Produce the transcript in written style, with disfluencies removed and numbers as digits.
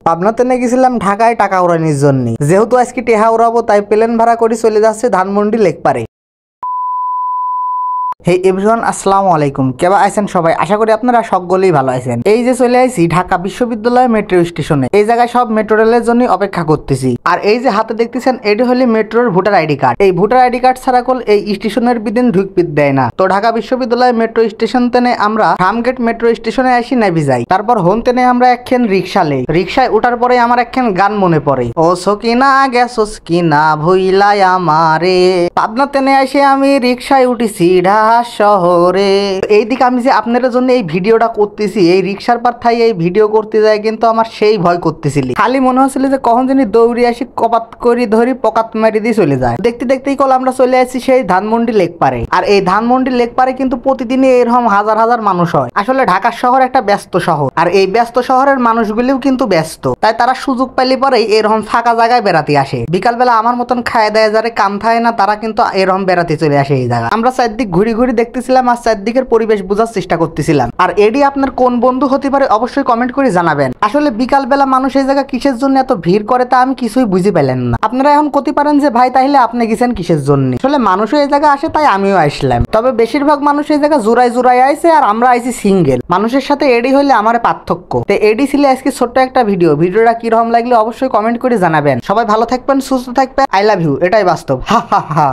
পাবনাতে নিয়ে গেছিলাম ঢাকায় টাকা উড়ানোর জন্য। যেহেতু আজকে টেহা উড়াবো তাই প্লেন ভাড়া করে চলে যাচ্ছে ধানমন্ডি লেকপারে। হে এভরিওয়ান, আসসালামু আলাইকুম। কেবা আছেন সবাই? আশা করি আপনারা সকলেই ভালো আছেন। এই যে চলে আইছি ঢাকা বিশ্ববিদ্যালয় মেট্রো স্টেশনে। এই জায়গায় সব মেট্রো রেলের জন্য অপেক্ষা করতেছি। আর এই যে হাতে দেখতেছেন এটি হলে মেট্রোর ভোটার আইডি কার্ড। এই ভোটার আইডি কার্ড ছাড়া কল এই স্টেশনের বিদিন ঢুকপিত দেয় না। তো ঢাকা বিশ্ববিদ্যালয় মেট্রো স্টেশন তেনে আমরা ফার্মগেট মেট্রো স্টেশনে আসি নাবি যাই। তারপর হোম তেনে আমরা একখান রিক্সা লই। রিক্সায় ওঠার পরে আমার একখান গান মনে পড়ে, ও সকিনা গেছস কিনা ভুইলাই আমারে। পাবনা তেনে আসে আমি রিক্সায় উঠিছি ঢাকা শহরে। এইদিকে আমি যে আপনাদের জন্য এই ভিডিওটা করতেছি, এই রিক্সার পার থাই এই ভিডিও করতে যায় কিন্তু আমার সেই ভয় করতেছিল। খালি মনে হচ্ছিল যে কখন জানি দৌড়ে আসি কপাত করি ধরি পকাত মারি দিয়ে চলে যায়। দেখতে দেখতেই কল আমরা চলে আসছি সেই ধানমন্ডি লেক পারে। আর এই ধানমন্ডি লেক পারে কিন্তু প্রতিদিনই এরকম হাজার হাজার মানুষ হয়। আসলে ঢাকা শহর একটা ব্যস্ত শহর, আর এই ব্যস্ত শহরের মানুষগুলিও কিন্তু ব্যস্ত, তাই তারা সুযোগ পাইলে পরেই এরকম ফাঁকা জায়গায় বেড়াতে আসে। বিকালবেলা আমার মতন খায় দেয় যারে কাম থাকে না তারা কিন্তু এরকম বেড়াতে চলে আসে এই জায়গা। আমরা চারদিক ঘুরি ঘুরি দেখতেছিলাম আর চারদিকের পরিবেশ বোঝার চেষ্টা করতেছিলাম। আর এডি আপনার কোন বন্ধু হতে পারে অবশ্যই কমেন্ট করে জানাবেন। আসলে বিকালবেলা মানুষ এই জায়গা কিসের জন্য এত ভিড় করে তা আমি কিছুই বুঝি পেলেন না। আপনারা এখন করতে পারেন যে ভাই তাহলে আপনি গেছেন কিসের জন্য। আসলে মানুষও এই জায়গা আসে তাই আমিও আসলাম, তবে বেশিরভাগ মানুষ এই জায়গা জোড়ায় জোড়ায় আইছে আর আমরা আইছি সিঙ্গেল। মানুষের সাথে এডি হইলে আমার পার্থক্য। তো এডি ছিল আজকে ছোট্ট একটা ভিডিওটা কিরকম লাগলে অবশ্যই কমেন্ট করে জানাবেন। সবাই ভালো থাকবেন, সুস্থ থাকবেন। আই লাভ ইউ, এটাই বাস্তব। হা হা হা।